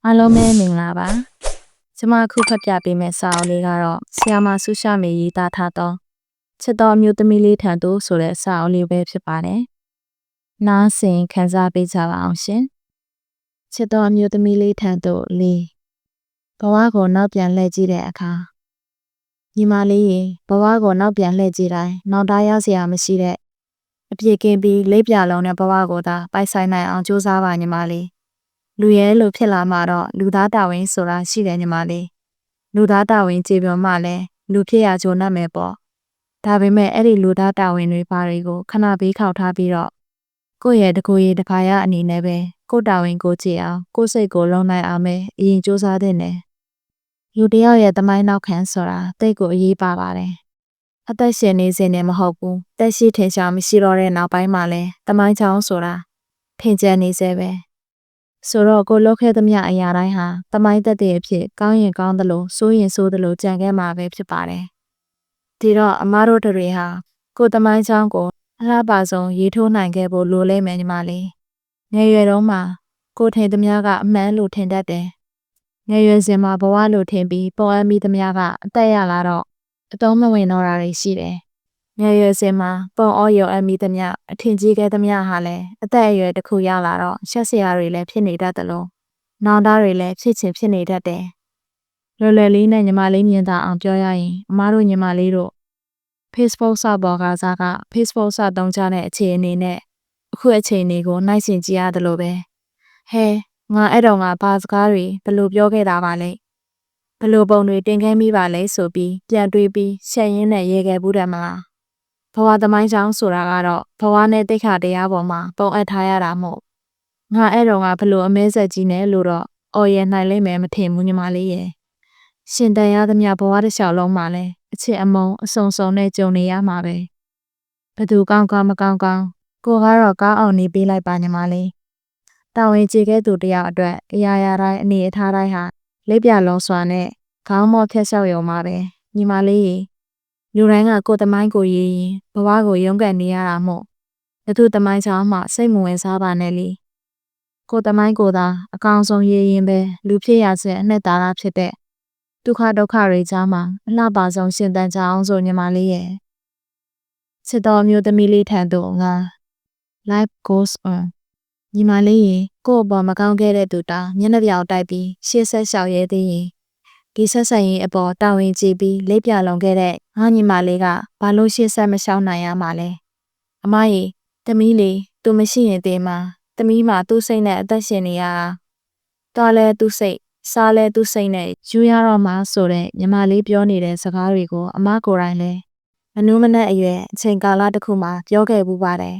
အားလုံးပဲမင်္ဂလာပါကျမအခုဖတ်ပြပေးမယ့်စာအုပ်လေးကတော့ဆရာမဆူရှာမေရေးသားထားသောချစ်တော်အမျိုးသမီးလေးထံသို့ဆိုတဲ့စာအုပ်လေးပဲဖြစ်ပါတယ်နားဆင်ခန်းစားပေးကြပါအောင်ရှင်ချစ်တော်အမျိုးသမီးလေးထံသို့လေးဘဝကိုနောက်ပြန်လှည့်ကြည့်တဲ့အခါညီမလေးရေဘဝကိုနောက်ပြန်လှည့်ကြည့်တိုင်းနောက်သားရစရာမရှိတဲ့အပြည့်ကင်းပြီးလေးပြလုံးတဲ့ဘဝကိုသာပိုက်ဆိုင်နိုင်အောင်ကြိုးစားပါညီမလေးလူရဲလိုဖြစ်လာမှတော့လူသားတာဝန်ဆိုတာရှိတယ်ညီမလေးလူသားတာဝန်ကြေပြောမှလည်းလူဖြစ်ရကြိုးနှံ့မယ်ပေါ့ဒါပေမဲ့အဲ့ဒီလူသားတာဝန်တွေဘာတွေကိုခဏပေးခောက်ထားပြီးတော့ကိုယ့်ရဲ့တကူရေးတခါရအနေနဲ့ပဲကိုယ့်တာဝန်ကိုကြည့်အောင်ကိုယ့်စိတ်ကိုလုံနိုင်အောင်ပဲအရင်စူးစမ်းသင့်တယ်လူတယောက်ရဲ့သမိုင်းနောက်ခံဆိုတာတိတ်ကိုအရေးပါပါတယ်အသက်ရှင်နေစဉ်နဲ့မဟုတ်ဘူးတက်ရှိထင်ရှားမရှိတော့တဲ့နောက်ပိုင်းမှာလဲသမိုင်းချောင်းဆိုတာထင်ကျန်နေစေပဲဆိုတော့ကိုလောက်ခဲ့သမျှအရာတိုင်းဟာသမိုင်းသက်တဲ့အဖြစ်ကောင်းရင်ကောင်းသလိုဆိုးရင်ဆိုးသလိုကြံခဲ့မှာပဲဖြစ်ပါတယ်ဒီတော့အမားတို့တွေဟာကိုသမိုင်းချောင်းကိုအလှပဆုံးရေးထိုးနိုင်ခဲ့ဖို့လိုလိမ့်မယ်ညီမလေးငယ်ရွယ်တုန်းမှာကိုထင်သမျှကအမှန်လို့ထင်တတ်တယ်ငယ်ရွယ်စဉ်မှာဘဝလို့ထင်ပြီးပေါ်အပ်မိသမျှကအသက်ရလာတော့အတုံးမဝင်တော့တာတွေရှိတယ်ငယ်ရွယ်စဉ်မှာပုံအောရုံအပ်မိသမျှအထင်ကြီးခဲ့သမျှဟာလည်းအသက်အရွယ်တစ်ခုရောက်လာတော့ရှက်စရာတွေလည်းဖြစ်နေတတ်တယ်လို့နောင်တတွေလည်းဖြစ်ချင်ဖြစ်နေတတ်တယ်လွယ်လွယ်လေးနဲ့ညီမလေးမြင်သာအောင်ပြောရရင်အမားတို့ညီမလေးတို့ Facebook စပေါ်ကစားက Facebook စသုံးကြတဲ့အခြေအနေနဲ့အခုအခြေအနေကိုနှိုင်းယှဉ်ကြည့်ရတယ်လို့ပဲဟဲငါအဲ့တော့ငါဘာစကားတွေဘယ်လိုပြောခဲ့တာပါလဲဘယ်လိုပုံတွေတင်ခဲ့မိပါလဲဆိုပြီးပြန်တွေးပြီးရှက်ရင်းနဲ့ရေခဲ့ဘူးတယ်မလားဘဝသမိုင်းချောင်းဆိုတာကတော့ဘဝနဲ့တိတ်ခါတရားပေါ်မှာပုံအပ်ထားရတာမို့ငါအဲ့တော့ငါဘလို့အမဲဆက်ကြီးနဲ့လို့တော့အော်ရနိုင်လိမ့်မယ်မထင်ဘူးညီမလေးရဲ့ရှင်တန်ရသမျှဘဝတစ်လျှောက်လုံးမှာလဲအချစ်အမုန်းအဆုံဆုံနဲ့ကြုံနေရမှာပဲဘသူကောင်းကောင်းမကောင်းကောင်းကိုကတော့ကောင်းအောင်နေပေးလိုက်ပါညီမလေးတာဝန်ကျေခဲ့သူတယောက်အတွက်အရာရာတိုင်းအနေအထားတိုင်းဟာလက်ပြလုံးစွာနဲ့ခေါင်းမော့ဖြတ်လျှောက်ရုံပါပဲညီမလေးရေလူတိုင်းကကိုယ်သမိုင်းကိုရေးရင်ဘဝကိုရုန်းကန်နေရတာမို့ဘသူသမိုင်းချောင်းမှစိတ်မဝင်စားပါနဲ့လေကိုယ်သမိုင်းကိုသာအကောင်ဆုံးရေးရင်ပဲလူဖြစ်ရစေအနှစ်သာရဖြစ်တဲ့ဒုက္ခဒုက္ခတွေကြားမှာအလှပါဆုံးရှင်သန်ကြအောင်ဆိုညီမလေးရဲ့ချစ်တော်မျိုးသမီးလေးထံသို့ငါ life goes on ညီမလေးရေကိုယ့်အပေါ်မကောင်းခဲ့တဲ့သူတောင်မျက်နှာပြောင်တိုက်ပြီးရှေ့ဆက်လျှောက်ရဲသေးရင်ဒီဆက်ဆက်ရင်အပေါ်တာဝန်ကြည့်ပြီးလက်ပြလုံခဲ့တဲ့ငါညီမလေးကဘာလို့ရှေ့ဆက်မလျှောက်နိုင်ရမှာလဲအမကြီးသမီးလေးသူမရှိရင်တေးမှာသမီးမှာသူ့စိတ်နဲ့အသက်ရှင်နေရတာတော်လဲသူ့စိတ်စားလဲသူ့စိတ်နဲ့ယူရတော့မှဆိုတဲ့ညီမလေးပြောနေတဲ့စကားတွေကိုအမကိုယ်တိုင်လဲအနုမနဲ့အရွယ်အချိန်ကာလတစ်ခုမှာပြောခဲ့ပူပါတယ်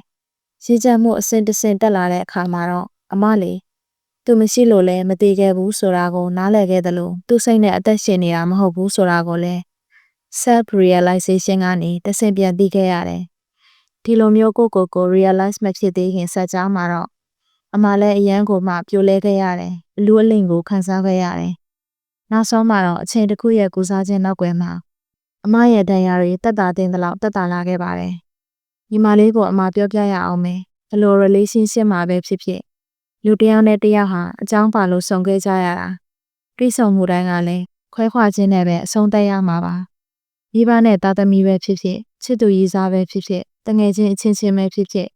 ရည်ချက်မှုအစဉ်တဆင့်တက်လာတဲ့အခါမှာတော့အမလေးသူမရှိလို့လဲမတည်ခဲ့ဘူးဆိုတာကိုနားလည်ခဲ့တယ်လို့သူ့စိတ်နဲ့အသက်ရှင်နေတာမဟုတ်ဘူးဆိုတာကိုလဲ self realization ကနေတဆင့်ပြန်သိခဲ့ရတယ်ဒီလိုမျိုးကို realize မဖြစ်သေးခင်စက်ကြောင်းမှာတော့အမလည်းအရန်ကိုမှပြိုလဲခဲ့ရတယ်အလူအလိမ်ကိုခံစားခဲ့ရတယ်နောက်ဆုံးမှာတော့အချိန်တစ်ခုရဲ့ကူစားခြင်းနောက်ွယ်မှာအမရဲ့ဒဏ်ရာတွေတက်တာတင်သလောက်တက်တာလာခဲ့ပါတယ်ညီမလေးကိုအမပြောပြရအောင်မယ်ဘယ်လို relationship မှာပဲဖြစ်ဖြစ်လူတစ်ယောက်နဲ့တစ်ယောက်ဟာအကြောင်းပါလို့ဆုံခဲ့ကြရတာတိဆုံမှုတိုင်းကလည်းခွဲခွာခြင်းနဲ့ပဲအဆုံးသတ်ရမှာပါမိဘနဲ့သားသမီးပဲဖြစ်ဖြစ်ချစ်သူရည်စားပဲဖြစ်ဖြစ်တငယ်ချင်းအချင်းချင်းပဲဖြစ်ဖြစ်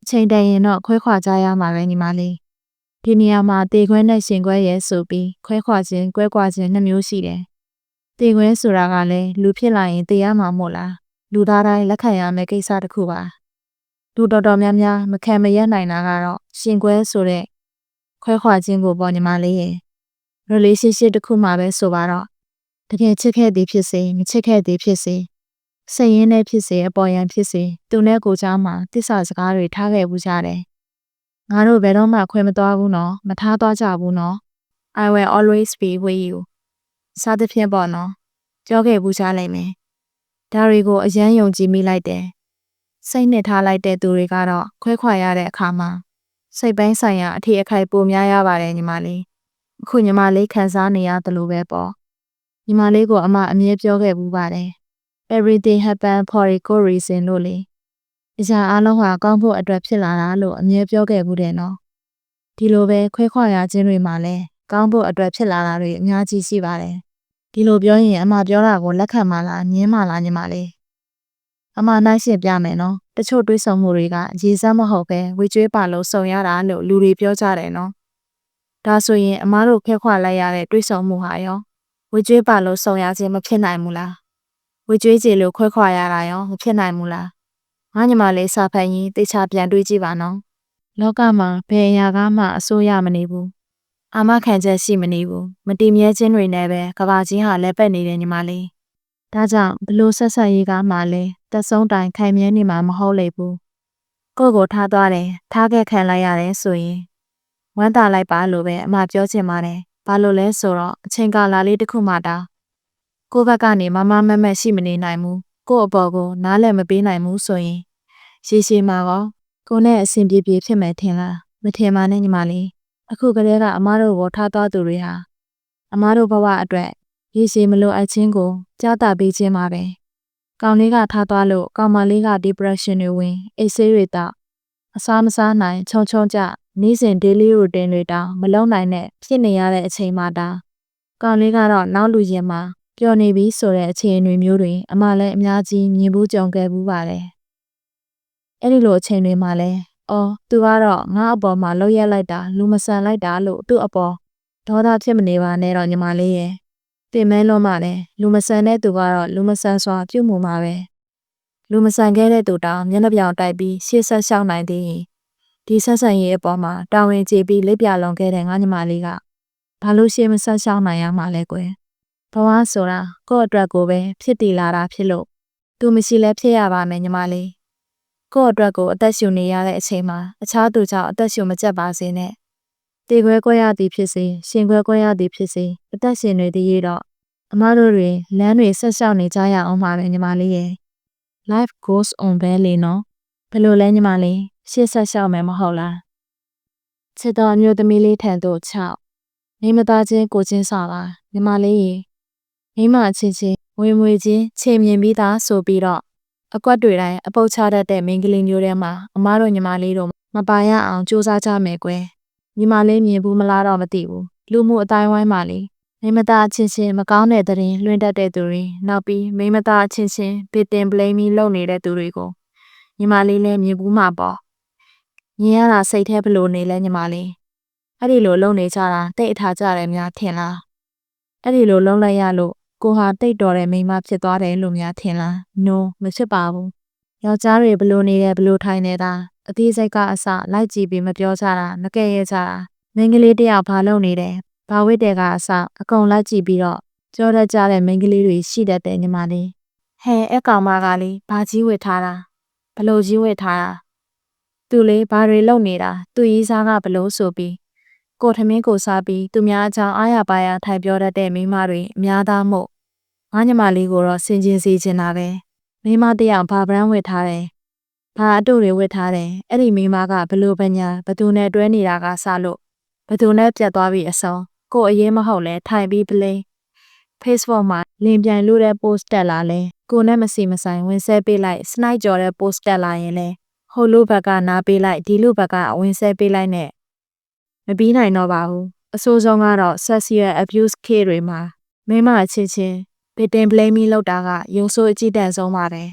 အချိန်တန်ရင်တော့ခွဲခွာကြရမှာပဲညီမလေးဒီနေရာမှာတေခွဲနဲ့ရှင်ခွဲရဲဆိုပြီးခွဲခွာခြင်းကွဲကွာခြင်းနှစ်မျိုးရှိတယ်တေခွဲဆိုတာကလည်းလူဖြစ်လာရင်တေရမှာမို့လားလူသားတိုင်းလက်ခံရမယ့်ကိစ္စတစ်ခုပါလူတော်တော်များများမခံမရနိုင်တာကတော့ရှင်ခွဲဆိုတဲ့ခွဲခွာခြင်းကိုပေါ်ညီမလေးရဲ့ relationship တစ်ခုမှာပဲဆိုပါတော့တကယ်ချစ်ခဲ့သည်ဖြစ်စေမချစ်ခဲ့သည်ဖြစ်စေစိတ်ရင်းနဲ့ဖြစ်စေအပေါ်ယံဖြစ်စေသူနဲ့ကိုကြားမှာတစ္ဆာစကားတွေထားခဲ့ဘူးကြတယ်ငါတို့ဘယ်တော့မှခွဲမသွားဘူးနော်မထားသွားကြဘူးနော် I will always be with you စသဖြင့်ပေါ့နော်ပြောခဲ့ဘူးကြလိမ့်မယ်ဒါတွေကိုအယမ်းယုံကြည်မိလိုက်တယ်စိတ်နဲ့ထားလိုက်တဲ့သူတွေကတော့ခွဲခွာရတဲ့အခါမှာစိတ်ပိုင်းဆိုင်ရာအထီးအခိုက်ပိုများရပါတယ်ညီမလေးအခုညီမလေးခံစားနေရတယ်လို့ပဲပေါ့ညီမလေးကိုအမအမြဲပြောခဲ့ဘူးပါတယ် everything happen for a good reason လို့လေအရာအလုံးဟာကောင်းဖို့အတွက်ဖြစ်လာတာလို့အမြဲပြောခဲ့ဘူးတယ်နော်ဒီလိုပဲခွဲခွာရခြင်းတွေမှာလဲ ကောင်းဖို့အတွက်ဖြစ်လာတာတွေအများကြီးရှိပါတယ်ဒီလိုပြောရင်အမပြောတာကိုလက်ခံမလားငင်းမလားညီမလေးအမနိုင်ရှင်းပြမယ်နော်တချို့တွေးဆုံမှုတွေကရေစက်မဟုတ်ပဲဝေကျွေးပါလို့စုံရတာလို့လူတွေပြောကြတယ်နော်ဒါဆိုရင်အမတို့ခဲခွာလိုက်ရတဲ့တွေးဆုံမှုဟာရောဝေကျွေးပါလို့စုံရခြင်းမဖြစ်နိုင်ဘူးလားဝေကျွေးကြည်လို့ခွဲခွာရတာရောမဖြစ်နိုင်ဘူးလားငါညီမလေးစာဖတ်ရင်တေချာပြန်တွေးကြည့်ပါနော်လောကမှာဘယ်အရာကမှအစိုးရမနေဘူးအာမခံချက်ရှိမနေဘူးမတည်မြဲခြင်းတွေနဲ့ပဲကဘာကြီးဟာလက်ပတ်နေတယ်ညီမလေးဒါကြောင့်ဘလို့ဆက်ဆက်ရေးကမှလည်းတက်ဆုံးတိုင်ခိုင်မြဲနေမှာမဟုတ်လေဘူးကိုယ့်ကိုထားသွားတယ်ထားခဲ့ခံလိုက်ရတယ်ဆိုရင်ဝမ်းသာလိုက်ပါလို့ပဲအမပြောချင်ပါတယ်ဘာလို့လဲဆိုတော့အချိန်ကာလလေးတစ်ခုမှတာကိုယ့်ဘက်ကနေမမမက်မက်ရှိမနေနိုင်ဘူးကိုယ့်အပေါ်ကိုနားလည်မပေးနိုင်ဘူးဆိုရင်ရှေးရှေးမှာကောကိုနဲ့အဆင်ပြေပြေဖြစ်မယ်ထင်လားမထင်ပါနဲ့ညီမလေးအခုကလေးကအမတို့ကိုထားသွားသူတွေဟာအမတို့ဘဝအတွက်ရေရှည်မလိုအပ်ခြင်းကိုကြားတာပေးခြင်းပါပဲကောင်လေးကထားသွားလို့ကောင်မလေးက depression တွေဝင်အိတ်ဆေးတွေတောက်အစားမစားနိုင်ခြုံကြနေ့စဉ် daily routine တွေတောင်မလုံနိုင်နဲ့ဖြစ်နေရတဲ့အချိန်မှတာကောင်လေးကတော့နောက်လူရင်မှာပျော်နေပြီဆိုတဲ့အခြေအနေမျိုးတွေအမလည်းအများကြီးမြင်ဘူးကြုံခဲ့ဘူးပါတယ်အဲ့ဒီလိုအချိန်တွေမှာလဲအော်သူကတော့ငါ့အပေါ်မှာလောက်ရက်လိုက်တာလူမဆန်လိုက်တာလို့သူ့အပေါ်ဒေါသဖြစ်မနေပါနဲ့တော့ညီမလေးရဲ့တင်မဲလုံးမှလည်းလူမဆန်တဲ့သူကတော့လူမဆန်စွာပြုမှုမှာပဲလူမဆန်ခဲ့တဲ့သူတောင်မျက်နှာပြောင်တိုက်ပြီးရှေ့ဆက်လျှောက်နိုင်သေးရင်ဒီဆက်ဆံရေးအပေါ်မှာတာဝန်ကျေပြီးလက်ပြလွန်ခဲ့တဲ့ငါညီမလေးကဘာလို့ရှေ့မဆက်လျှောက်နိုင်ရမှာလဲကွယ်ဘဝဆိုတာကိုယ့်အတွက်ကိုပဲဖြစ်တည်လာတာဖြစ်လို့သူမရှိလဲဖြစ်ရပါမယ်ညီမလေးကိုယ့်အတွက်ကိုအသက်ရှူနေရတဲ့အချိန်မှာအခြားသူကြောင့်အသက်ရှူမကျက်ပါစေနဲ့တေခွဲကွဲရသည်ဖြစ်စေရှင်ခွဲကွဲရသည်ဖြစ်စေအသက်ရှင်နေသည်ရဲ့တော့အမတို့တွေလမ်းတွေဆက်လျှောက်နေကြရအောင်ပါပဲညီမလေးရဲ့ life goes on ပဲလေနော်ဘယ်လိုလဲညီမလေးရှေ့ဆက်လျှောက်မယ်မဟုတ်လားချစ်တော်အမျိုးသမီးလေးထံသို့6မိမသားချင်းကိုချင်းစာပါညီမလေးရေမိမအချင်းချင်းဝင်မွေချင်းခြေမြင်ပြီးသားဆိုပြီးတော့အကွက်တွေတိုင်းအပုတ်ချတတ်တဲ့မိန်းကလေးမျိုးထဲမှာအမတို့ညီမလေးတို့မပါရအောင်စူးစမ်းကြမယ်ကွယ်ညီမလေးမြင်ဘူးမလားတော့မသိဘူးလူမှုအတိုင်းဝိုင်းမှာလေမိမသားအချင်းချင်းမကောင်းတဲ့သတင်းလွှင့်တတ်တဲ့သူတွေနောက်ပြီးမိမသားအချင်းချင်းဗစ်တင်ဘလိမ်ပြီးလုပ်နေတဲ့သူတွေကိုညီမလေးလည်းမြင်ဘူးမှာပေါ့မြင်ရတာစိတ်แทบဘလို့နေလဲညီမလေးအဲ့ဒီလိုလုပ်နေကြတာတိတ်အထားကြတယ်များထင်လားအဲ့ဒီလိုလုံးလိုက်ရလို့ကိုဟာတိတ်တော်တဲ့မိန်းမဖြစ်သွားတယ်လို့များထင်လား no မဖြစ်ပါဘူးယောက်ျားတွေဘလို့နေတယ်ဘလို့ထိုင်နေတာအသေးစိတ်ကအစလိုက်ကြည့်ပြီးမပြောကြတာမကဲ့ရဲ့ကြတာမိန်းကလေးတယောက်ဘာလုပ်နေတယ်ဘာဝိတဲကအစအကုန်လိုက်ကြည့်ပြီးတော့ကြောတတ်ကြတဲ့မိန်းကလေးတွေရှိတတ်တယ်ညီမလေးဟဲအကောင်မကလေးဘာကြီးဝစ်ထားတာဘလို့ကြီးဝစ်ထားတာသူလေးဘာတွေလုပ်နေတာသူရေးစားကဘလို့ဆိုပြီးကိုထမင်းကိုစားပြီးသူများအကြောင်းအားရပါရထိုင်ပြောတတ်တဲ့မိန်းမတွေအများသားမို့ငါညီမလေးကိုတော့ဆင်ခြင်စေချင်တာပဲမိန်းမတယောက်ဘာဗရန်ဝစ်ထားတယ်ဘာအတူတွေဝစ်ထားတယ်အဲ့ဒီမိန်းမကဘလို့ပညာဘသူနဲ့တွဲနေတာကစလို့ဘသူနဲ့ပြတ်သွားပြီအစုံကိုအရေးမဟုတ်လဲထိုင်ပြီးပလိန် Facebook မှာလင်ပြန်လို့တဲ့ post တက်လာလဲကိုနဲ့မစီမဆိုင်ဝင်ဆဲပေးလိုက်စနိုက်ကြော်တဲ့ post တက်လာရင်လဲဟိုလူဘက်ကနားပေးလိုက်ဒီလူဘက်ကဝင်ဆဲပေးလိုက်နဲ့မပြီးနိုင်တော့ပါဘူးအဆိုးဆုံးကတော့ sexual abuse case တွေမှာမိမအချင်းချင်းဗစ်တင်ဘလိမ်မီလောက်တာကရုံဆိုးအကြည့်တန်ဆုံးပါတယ်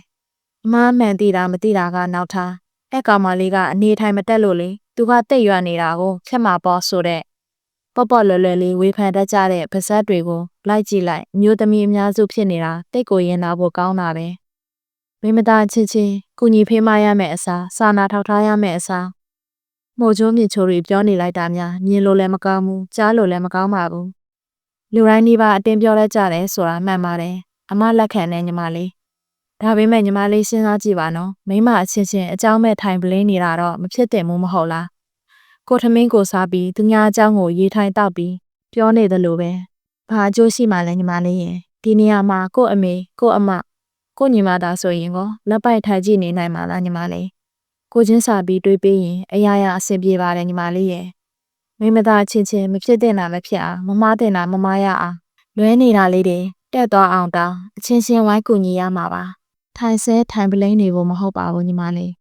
အမားမှန်သိတာမသိတာကနောက်ထားအဲ့ကောင်မလေးကအနေထိုင်မတက်လို့လေသူကတိတ်ရွနေတာကိုဖြတ်မှာပေါ့ဆိုတဲ့ပေါ့ပေါ့လွယ်လွယ်လေးဝေဖန်တတ်ကြတဲ့ပါဇက်တွေကိုလိုက်ကြည့်လိုက်အမျိုးသမီးအများစုဖြစ်နေတာတိတ်ကိုရင်နာဖို့ကောင်းတာပဲမိမသားချင်းချင်းကုညီဖေးမရမယ်အစားစာနာထောက်ထားရမယ်အစားမို့ချိုးမြစ်ချိုးတွေပြောနေလိုက်တာများမြင်လို့လည်းမကောင်းဘူးကြားလို့လည်းမကောင်းပါဘူးလူတိုင်းဒီပါအတင်းပြောတတ်ကြတယ်ဆိုတာမှန်ပါတယ်အမလက်ခံတဲ့ညီမလေးဒါပေမဲ့ညီမလေးစဉ်းစားကြည့်ပါနော်မိမအချင်းချင်းအเจ้าမဲ့ထိုင်ပလင်းနေတာတော့မဖြစ်တင်ဘူးမဟုတ်လားကိုထမင်းကိုစားပြီးသူများအเจ้าကိုရေထိုင်တောက်ပြီးပြောနေသလိုပဲဘာအကျိုးရှိမှလဲညီမလေးရင်ဒီနေရာမှာကို့အမေကို့အမကို့ညီမသားဆိုရင်ကောလက်ပိုက်ထိုင်ကြည့်နေနိုင်မှာလားညီမလေးကိုချင်းစာပြီးတွေးပေးရင်အရာရာအဆင်ပြေပါတယ်ညီမလေးရဲ့မိမသားချင်းချင်းမဖြစ်တင်တာမဖြစ်အောင်မမားတင်တာမမားရအောင်လွဲနေတာလေးတွေတက်သွားအောင်တောင်းအချင်းချင်းဝိုင်းကူညီရမှာပါထိုင်ဆဲထိုင်ပလိန်နေဖို့မဟုတ်ပါဘူးညီမလေး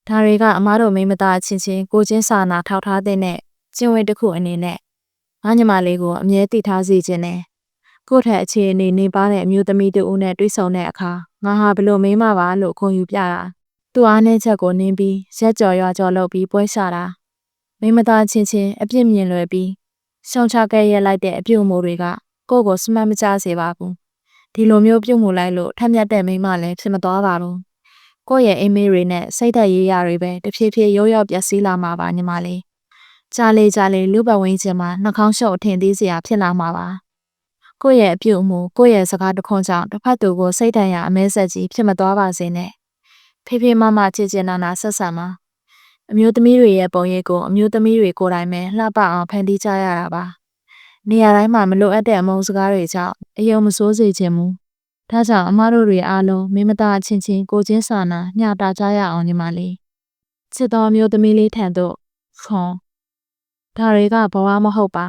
ဒါတွေကအမားတို့မိမသားအချင်းချင်းကိုချင်းစာနာထောက်ထားတဲ့ကျင့်ဝတ်တစ်ခုအနေနဲ့ ငါညီမလေးကိုအမြဲတည်ထားစေခြင်းနဲ့ကိုယ့်ထက်အခြေအနေနေပါတဲ့အမျိုးသမီးတူဦးနဲ့တွေ့ဆုံတဲ့အခါငါဟာဘလို့မေးမှပါလို့ခုံယူပြတာသူ့အားနည်းချက်ကိုနင်းပြီးရက်ကြော်ရွာကြော်လုပ်ပြီးပွဲရှာတာမိမသားချင်းချင်းအပြစ်မြင်လွယ်ပြီးရှောင်ချခဲ့ရလိုက်တဲ့အပြုတ်မှုတွေကကိုယ့်ကိုစမတ်မကျစေပါဘူးဒီလိုမျိုးပြုတ်မှုလိုက်လို့ထက်မြက်တဲ့မိမလည်းဖြစ်မသွားပါဘူးကိုယ့်ရဲ့အိမ်မေးတွေနဲ့စိတ်သက်ရေးရတွေပဲတဖြည်းဖြည်းရိုးရောပျက်စီးလာမှာပါညီမလေးကြားလေလူပတ်ဝန်းကျင်မှာနှာခေါင်းရှုပ်အထင်သေးစရာဖြစ်လာမှာပါကိုယ့်ရဲ့အပြုတ်မှုကိုယ့်ရဲ့စကားတခွန်းကြောင့်တစ်ဖက်သူကိုစိတ်တန်ရာအမဲဆက်ကြီးဖြစ်မသွားပါစေနဲ့ဖေးဖေးမမချစ်ချင်နာဆက်ဆံပါအမျိုးသမီးတွေရဲ့ပုံရိပ်ကိုအမျိုးသမီးတွေကိုယ်တိုင်ပဲလှပအောင်ဖန်တီးကြရတာပါနေရာတိုင်းမှာမလိုအပ်တဲ့အမုန်းစကားတွေကြောင့်အယုံမစိုးစေခြင်းမူဒါကြောင့်အမတို့တွေအားလုံးမိမသားချင်းချင်းကိုချင်းစာနာညှတာကြရအောင်ညီမလေးချစ်တော်မျိုးသမီးလေးထံသို့ခွန်ဒါတွေကဘဝမဟုတ်ပါ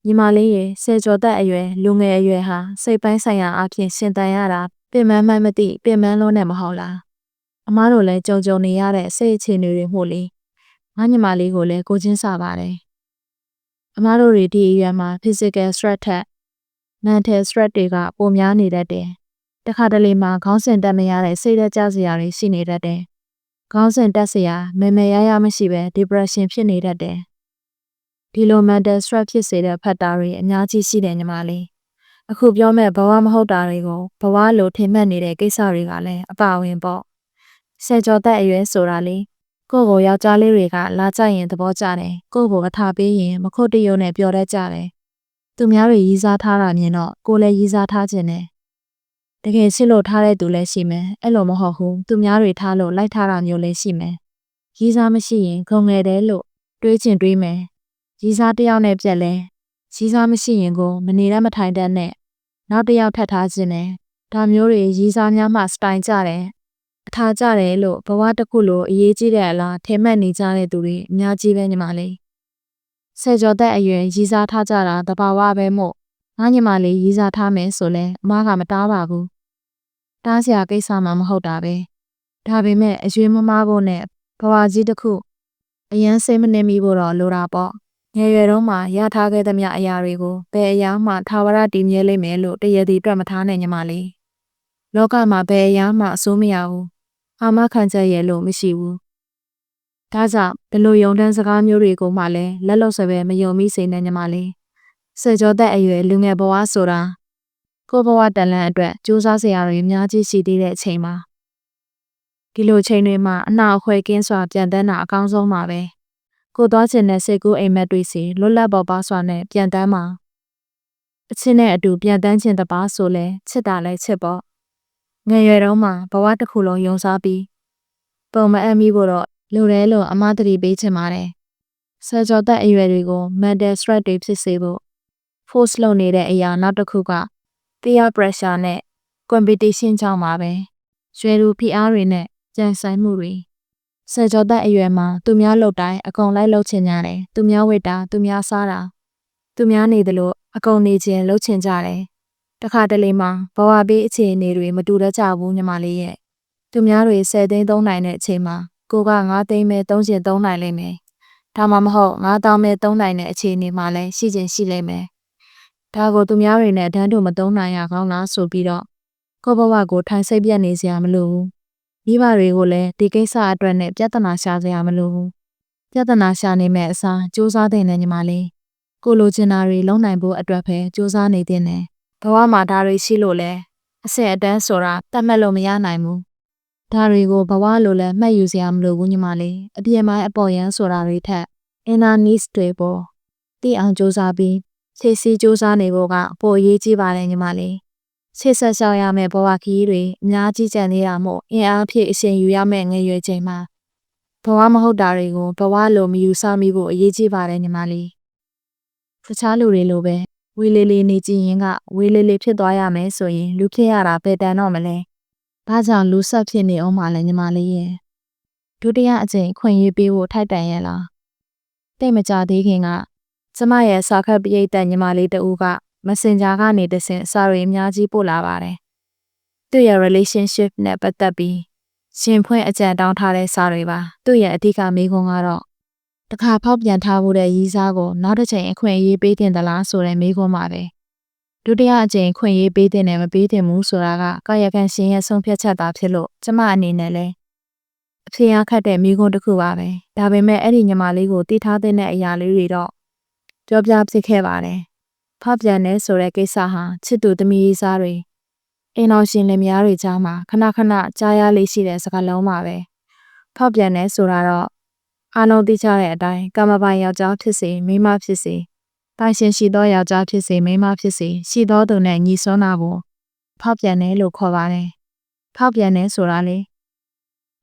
ညီမလေးရဲ့ဆယ်ကျော်သက်အရွယ်လူငယ်အရွယ်ဟာစိတ်ပိုင်းဆိုင်ရာအဖြစ်ရှင်သန်ရတာပြင်ပန်းမှမသိပြင်ပန်းလုံးနဲ့မဟုတ်လားအမတို့လည်းကြုံနေရတဲ့စိတ်အခြေအနေတွေမှုလေငါညီမလေးကိုလည်းကိုချင်းစာပါတယ်အမတို့တွေဒီအရွယ်မှာ physical stress ထက် mental stress တွေကပိုများနေတတ်တယ်တခါတလေမှာခေါင်းစဉ်တက်မရတဲ့စိတ်ဓာတ်ကျစရာတွေရှိနေတတ်တယ်ခေါင်းစဉ်တက်စရာမဲရမရှိပဲ depression ဖြစ်နေတတ်တယ်ဒီလို mental stress ဖြစ်စေတဲ့ factor တွေအများကြီးရှိတယ်ညီမလေးအခုပြောမဲ့ဘဝမဟုတ်တာတွေကိုဘဝလိုထင်မှတ်နေတဲ့ကိစ္စတွေကလည်းအပါဝင်ပေါ့ဆယ်ကျော်သက်အရွယ်ဆိုတာလေကိုယ့်ကိုယောက်ျားလေးတွေကလာကြရင်သဘောကျတယ်ကိုယ့်ကိုအထာပေးရင်မခုတ်တရုံနဲ့ပြောတတ်ကြတယ်သူများတွေရီးစားထားတာမြင်တော့ကိုလည်းရီးစားထားခြင်းနဲ့တကယ်ချစ်လို့ထားတဲ့သူလည်းရှိမယ်အဲ့လိုမဟုတ်ဘူးသူများတွေထားလို့လိုက်ထားတာမျိုးလည်းရှိမယ်ရီးစားမရှိရင်ခုံငယ်တယ်လို့တွေးချင်တွေးမယ်ရီးစားတယောက်နဲ့ပြက်လဲရီးစားမရှိရင်ကိုမနေတတ်မထိုင်တတ်နဲ့နောက်တစ်ယောက်ထပ်ထားခြင်းနဲ့ဒါမျိုးတွေရီးစားများမှစတိုင်ကြတယ်အထာကြတယ်လို့ဘဝတစ်ခုလိုအရေးကြီးတဲ့အလားထဲမှတ်နေကြတဲ့သူတွေအများကြီးပဲညီမလေးဆယ်ကျော်သက်အရွယ်ရီးစားထားကြတာတဘာဝပဲမို့ငါညီမလေးရီးစားထားမယ်ဆိုလဲအမကမတားပါဘူးတားစရာကိစ္စမှမဟုတ်တာပဲဒါပေမဲ့အရွေးမမားဖို့နဲ့ဘဝကြီးတစ်ခုအရန်စိတ်မနှင်းမိဖို့တော့လိုတာပေါ့ငယ်ရွယ်တုန်းမှာရထားခဲ့သမျှအရာတွေကိုဘယ်အရာမှထာဝရတည်မြဲလိမ့်မယ်လို့တရည်တည်တွက်မထားနဲ့ညီမလေးလောကမှာဘယ်အရာမှအဆိုးမရဘူးအာမခံချက်ရဲ့လို့မရှိဘူးဒါကြောင့်ဘလို့ယုံတန်းစကားမျိုးတွေကိုမှလည်းလက်လွတ်စပယ်မယုံမိစေနဲ့ညီမလေးဆယ်ကျော်သက်အရွယ်လူငယ်ဘဝဆိုတာကိုယ့်ဘဝတန်လန့်အတွက်ကြိုးစားစရာတွေအများကြီးရှိသေးတဲ့အချိန်မှာဒီလိုချိန်တွေမှာအနှောက်အယှက်ကင်းစွာပြန်တန်းတာအကောင်းဆုံးပါပဲကိုသွားချင်တဲ့စိတ်ကူးအိမ်မက်တွေစီလွတ်လပ်ပေါ်ပါစွာနဲ့ပြန်တန်းမှာအချင်းနဲ့အတူပြန်တန်းခြင်းတပါဆိုလဲချစ်တာလဲချစ်ပေါ့ငယ်ရွယ်တုန်းမှာဘဝတစ်ခုလုံးယုံစားပြီးပုံမအပ်မိဖို့တော့လိုတယ်လို့အမသတိပေးချင်ပါတယ်ဆယ်ကျော်သက်အရွယ်တွေကို mental stress တွေဖြစ်စေဖို့ force လုပ်နေတဲ့အရာနောက်တစ်ခုက peer pressure နဲ့ competition ကြောင့်ပါပဲရွယ်သူဖိအားတွေနဲ့ကြံဆိုင်မှုတွေဆယ်ကျော်သက်အရွယ်မှာသူများလှုပ်တိုင်းအကုန်လိုက်လှုပ်ချင်ကြတယ်သူများဝိတ္တာသူများစားတာသူများနေတယ်လို့အကုန်နေခြင်းလှုပ်ချင်ကြတယ်တခါတလေမှာဘဝပေးအခြေအနေတွေမတူတတ်ကြဘူးညီမလေးရဲ့သူများတွေ10သိန်းသုံးနိုင်တဲ့အချိန်မှာကိုက9သိန်းပဲသုံးချင်သုံးနိုင်လိမ့်မယ်ဒါမှမဟုတ်9000ပဲသုံးနိုင်တဲ့အခြေအနေမှာလည်းရှိချင်ရှိလိမ့်မယ်ဒါကိုသူများတွေနဲ့တန်းတူမသုံးနိုင်ရကောင်းလားဆိုပြီးတော့ကိုယ့်ဘဝကိုထိုင်စိတ်ပြတ်နေစရာမလိုဘူးမိဘတွေကိုလည်းဒီကိစ္စအတွက်နဲ့ပြဿနာရှာစရာမလိုဘူးပြဿနာရှာနေမဲ့အစားစူးစမ်းတဲ့ညီမလေးကိုလိုချင်တာတွေလုံးနိုင်ဖို့အတွက်ပဲစူးစမ်းနေတဲ့နဲ့ဘဝမှာဒါတွေရှိလို့လဲအဆင့်အတန်းဆိုတာတတ်မှတ်လို့မရနိုင်ဘူးဒါတွေကိုဘဝလိုလဲမှတ်ယူစရာမလိုဘူးညီမလေးအပြည့်ပိုင်းအပေါ်ယံဆိုတာတွေထက် inner needs တွေပေါ်သိအောင်စူးစမ်းပြီးခြေစည်းစူးစမ်းနေဖို့ကပိုအရေးကြီးပါတယ်ညီမလေးရှေ့ဆက်ရှောက်ရမယ့်ဘဝခရီးတွေအများကြီးကျန်နေတာမို့အင်အားဖြည့်အရှင်ယူရမယ့်ငယ်ရွယ်ချိန်မှာဘဝမဟုတ်တာတွေကိုဘဝလိုမယူဆမိဖို့အရေးကြီးပါတယ်ညီမလေးတခြားလူတွေလိုပဲဝေးလေးလေးနေကြည့်ရင်ကဝေးလေးလေးဖြစ်သွားရမယ်ဆိုရင်လူဖြစ်ရတာပဲတန်တော့မလဲဘာကြောင့်လူဆက်ဖြစ်နေအောင်မလဲညီမလေးရဲ့ဒုတိယအကြိမ်ခွင့်ရေးပေးဖို့ထိုက်တန်ရဲ့လားတိတ်မကြသေးခင်ကကျမရဲ့စာခတ်ပရိသတ်ညီမလေးတဦးက Messenger ကနေတဆင့်စာတွေအများကြီးပို့လာပါတယ်သူ့ရဲ့ relationship နဲ့ပတ်သက်ပြီးရှင်ဖွင့်အကြံတောင်းထားတဲ့စာတွေပါသူ့ရဲ့အဓိကမေးခွန်းကတော့ တခါဖောက်ပြန်ထားဖို့တဲ့ရည်စားကိုနောက်တစ်ချိန်အခွင့်အရေးပေးတင်သလားဆိုတဲ့မေးခွန်းပါပဲဒုတိယအကြိမ်ခွင့်ရေးပေးတင်တယ်မပေးတင်ဘူးဆိုတာကကာယကံရှင်ရဲ့ဆုံးဖြတ်ချက်သာဖြစ်လို့ကျမအနေနဲ့လည်းအဖေအားခတ်တဲ့မိခွန်းတစ်ခုပါပဲဒါပေမဲ့အဲ့ဒီညီမလေးကိုတီးထားတဲ့အရာလေးတွေတော့ပြောပြဖြစ်ခဲ့ပါတယ်ဖောက်ပြန်နေဆိုတဲ့ကိစ္စဟာချစ်သူသမီးစားတွေအိမ်တော်ရှင်လင်မယားတွေကြားမှာခဏခဏကြားရလေးရှိတဲ့စကားလုံးပါပဲဖောက်ပြန်နေဆိုတာတော့အားလုံးသိကြတဲ့အတိုင်းကာမပိုင်ယောက်ျားဖြစ်စေမိန်းမဖြစ်စေပိုင်ရှင်ရှိသောယောက်ျားဖြစ်စေမိန်းမဖြစ်စေရှိသောသူနဲ့ညီစွန်းတာကိုဖောက်ပြန်တယ်လို့ခေါ်ပါတယ်ဖောက်ပြန်တယ်ဆိုတာလေ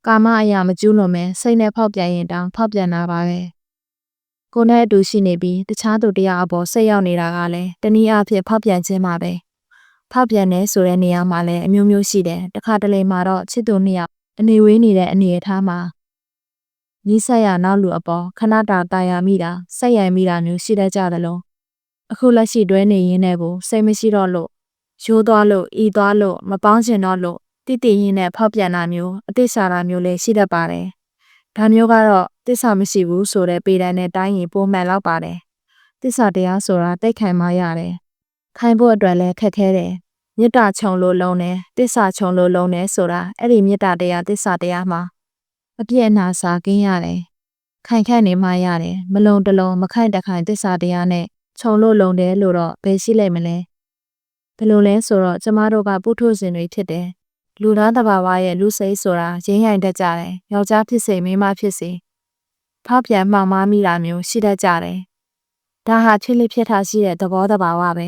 ကာမအရာမကျူးလွန်မဲစိတ်နဲ့ဖောက်ပြန်ရင်တောင်ဖောက်ပြန်တာပါပဲကိုယ်နဲ့အတူရှိနေပြီးတခြားသူတရားအပေါ်စိတ်ရောက်နေတာကလည်းတနည်းအားဖြင့်ဖောက်ပြန်ခြင်းပါပဲဖောက်ပြန်တယ်ဆိုတဲ့နေရာမှာလည်းအမျိုးမျိုးရှိတယ်တစ်ခါတလေမှာတော့ချစ်သူနှစ်ယောက်အနေဝေးနေတဲ့အနေအထားမှာနီးစပ်ရနောက်လူအပေါ်ခဏတာတာယာမိတာဆက်ရမိတာမျိုးရှိတတ်ကြတယ်လို့အခုလက်ရှိတွဲနေရင်းနဲ့ကိုစိတ်မရှိတော့လို့ရိုးသွားလို့ဤသွားလို့မပေါင်းချင်တော့လို့တိတိရင်းနဲ့ဖောက်ပြန်တာမျိုးအတိတ်စာတာမျိုးလည်းရှိတတ်ပါတယ်ဒါမျိုးကတော့တစ္ဆာမရှိဘူးဆိုတဲ့ပေတံနဲ့တိုင်းရင်ပုံမှန်လောက်ပါတယ်တစ္ဆာတရားဆိုတာတိတ်ခိုင်မှရတယ်ခိုင်ဖို့အတွက်လည်းခက်ခဲတယ်မေတ္တာခြုံလို့လုံးတယ်တစ္ဆာခြုံလို့လုံးတယ်ဆိုတာအဲ့ဒီမေတ္တာတရားတစ္ဆာတရားမှာအပြည့်အနာစာကင်းရတယ်ခိုင်ခန့်နေမှရတယ်မလုံတလုံးမခိုင်တခိုင်တစ္ဆာတရားနဲ့ခြုံလို့လုံးတယ်လို့တော့ဘယ်ရှိလိမ့်မလဲဘယ်လိုလဲဆိုတော့ကျမတို့ကပုထုဇဉ်တွေဖြစ်တယ်လူသားတစ်ပါးရဲ့လူစိတ်ဆိုတာရင်းရိုင်တတ်ကြတယ်ယောက်ျားဖြစ်စေမိန်းမဖြစ်စေဖောက်ပြန်မှောင်မားမိတာမျိုးရှိတတ်ကြတယ်ဒါဟာချစ်လိဖြစ်တာရှိတဲ့သဘောတဘာဝပဲ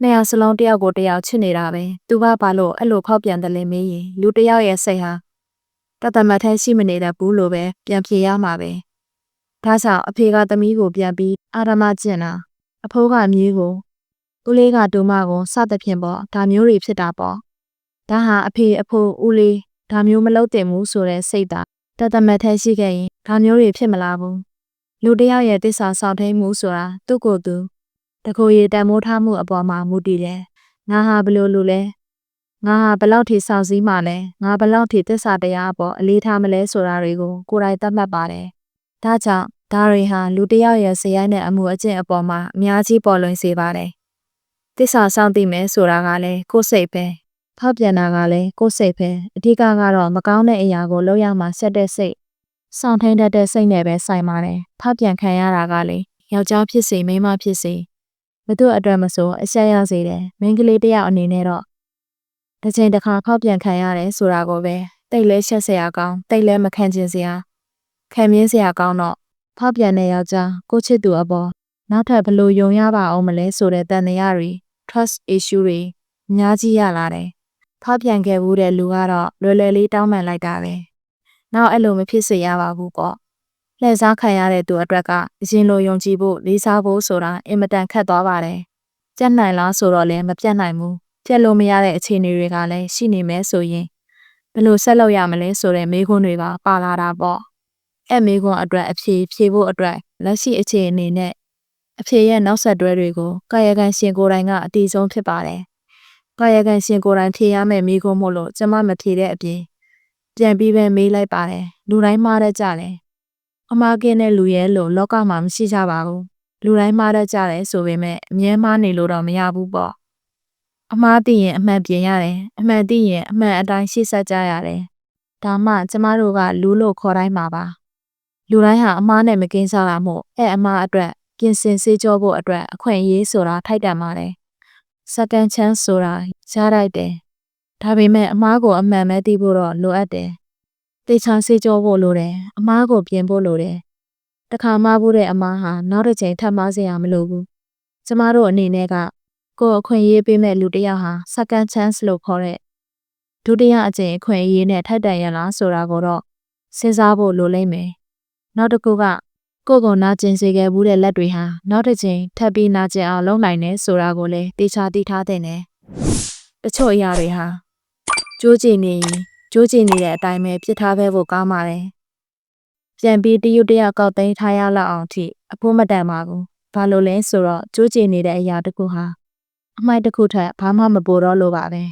နှစ်ယောက်စလုံးတယောက်ကိုတယောက်ချစ်နေတာပဲသူကဘာလို့အဲ့လိုဖောက်ပြန်တယ်လဲမေးရင်လူတယောက်ရဲ့စိတ်ဟာတသမတ်ထဲရှိမနေတတ်ဘူးလို့ပဲပြန်ဖြေရမှာပဲဒါကြောင့်အဖေကသမီးကိုပြန်ပြီးအာရမကျင့်တာအဖိုးကမြေးကိုဦးလေးကဒူမကိုစသဖြင့်ပေါ့ဒါမျိုးတွေဖြစ်တာပေါ့ဒါဟာအဖေအဖိုးဦးလေးဒါမျိုးမလုပ်တင်ဘူးဆိုတဲ့စိတ်သာတသမတ်ထဲရှိခဲ့ရင်ဒါမျိုးတွေဖြစ်မလာဘူးလူတယောက်ရဲ့တစ္ဆာဆောင်ထိန်မှုဆိုတာသူ့ကိုယ်သူတကိုယ်ရည်တန်မိုးထားမှုအပေါ်မှာမူတည်တယ်ငါဟာဘလို့လူလဲငါဟာဘလောက်ထိစောင့်စည်းမှလဲငါဘလောက်ထိတစ္ဆာတရားအပေါ်အလေးထားမလဲဆိုတာတွေကိုကိုယ်တိုင်သတ်မှတ်ပါတယ်ဒါကြောင့်ဒါတွေဟာလူတယောက်ရဲ့ဇယိုင်းနဲ့အမှုအကျင့်အပေါ်မှာအများကြီးပေါ်လွင်စေပါတယ်တစ္ဆာဆောင်သိမယ်ဆိုတာကလည်းကိုယ်စိတ်ပဲဖောက်ပြန်တာကလည်းကိုယ်စိတ်ပဲအဓိကကတော့မကောင်းတဲ့အရာကိုလုပ်ရမှဆက်တဲ့စိတ်ဆောင်ထိန်တတ်တဲ့စိတ်နဲ့ပဲဆိုင်ပါတယ်ဖောက်ပြန်ခံရတာကလေယောက်ျားဖြစ်စေမိန်းမဖြစ်စေဘသူအတွက်မဆိုအဆက်ရစေတယ်မိန်းကလေးတယောက်အနေနဲ့တော့တစ်ချိန်တစ်ခါဖောက်ပြန်ခံရတယ်ဆိုတာကိုပဲတိတ်လဲရှက်စရာကောင်းတိတ်လဲမခံချင်စရာခံမြင်စရာကောင်းတော့ဖောက်ပြန်တဲ့ယောက်ျားကိုချစ်သူအပေါ်နောက်ထပ်ဘလို့ယုံရပါအောင်မလဲဆိုတဲ့တန်တရားတွေ trust issue တွေအများကြီးရလာတယ်ဖောက်ပြန်ခဲ့ဘူးတဲ့လူကတော့လွယ်လွယ်လေးတောင်းပန်လိုက်တာပဲနောက်အဲ့လိုမဖြစ်စေရပါဘူးပေါ့လှည့်စားခံရတဲ့သူအတွက်ကအရင်လိုယုံကြည်ဖို့လေးစားဖို့ဆိုတာအင်မတန်ခက်သွားပါတယ်ကြက်နိုင်လားဆိုတော့လည်းမပြတ်နိုင်ဘူးပြတ်လို့မရတဲ့အခြေအနေတွေကလည်းရှိနေမယ်ဆိုရင်ဘယ်လိုဆက်လုပ်ရမလဲဆိုတဲ့မေးခွန်းတွေကပါလာတာပေါ့အဲ့မေးခွန်းအတွက်အဖြေဖြေဖို့အတွက်လက်ရှိအခြေအနေနဲ့အဖြေရဲ့နောက်ဆက်တွဲတွေကိုကာယကံရှင်ကိုယ်တိုင်ကအတီးဆုံးဖြစ်ပါတယ်ကာယကံရှင်ကိုယ်တိုင်ဖြေရမယ့်မေးခွန်းမို့လို့ကျမမဖြေတဲ့အပြင်ပြန်ပြီးပဲမေးလိုက်ပါတယ်လူတိုင်းမှားတတ်ကြတယ်အမှားကင်းတဲ့လူရဲ့လို့လောကမှာမရှိကြပါဘူးလူတိုင်းမှားတတ်ကြတယ်ဆိုပေမဲ့အမြဲမှားနေလို့တော့မရဘူးပေါ့အမှားသိရင်အမှန်ပြင်ရတယ်အမှန်သိရင်အမှန်အတိုင်းရှေ့ဆက်ကြရတယ်ဒါမှကျမတို့ကလူလို့ခေါ်တိုင်းမှာပါလူတိုင်းဟာအမှားနဲ့မကင်းစားတာမို့အဲ့အမှားအတွက်ပြင်ဆင်စေးကြောဖို့အတွက်အခွင့်အရေးဆိုတာထိုက်တန်ပါတယ်second chance ဆိုတာရလိုက်တယ်ဒါပေမဲ့အမှားကိုအမှန်ပဲသိဖို့တော့လိုအပ်တယ်တေချာစေးကြောဖို့လိုတယ်အမှားကိုပြင်ဖို့လိုတယ်တခါမှားဖို့တဲ့အမှားဟာနောက်တစ်ချိန်ထပ်မှားစေရမလိုဘူးကျမတို့အနေနဲ့ကကိုယ်အခွင့်အရေးပေးမဲ့လူတစ်ယောက်ဟာ second chance လို့ခေါ်တဲ့ဒုတိယအကြိမ်အခွင့်အရေးနဲ့ထိုက်တန်ရလားဆိုတာကိုတော့စဉ်းစားဖို့လိုလိမ့်မယ်နောက်တစ်ခုကကိုယ်ကိုနာကျင်စေခဲ့ဘူးတဲ့လက်တွေဟာနောက်တစ်ချိန်ထပ်ပြီးနာကျင်အောင်လုပ်နိုင်တယ်ဆိုတာကိုလည်းတေချာသိထားသင့်တယ်တချို့အရာတွေဟာကြိုးကြည့်နေရင်ကြိုးကြည့်နေတဲ့အတိုင်းပဲပြစ်ထားခဲ့ဖို့ကောင်းပါတယ်ပြန်ပြီးတရွတ်တရကောက်သိမ်းထားရလောက်အောင်ထိအဖို့မတန်ပါဘူးဘာလို့လဲဆိုတော့ကြိုးကြည့်နေတဲ့အရာတစ်ခုဟာအမိုက်တစ်ခုထက်ဘာမှမပိုတော့လို့ပါပဲ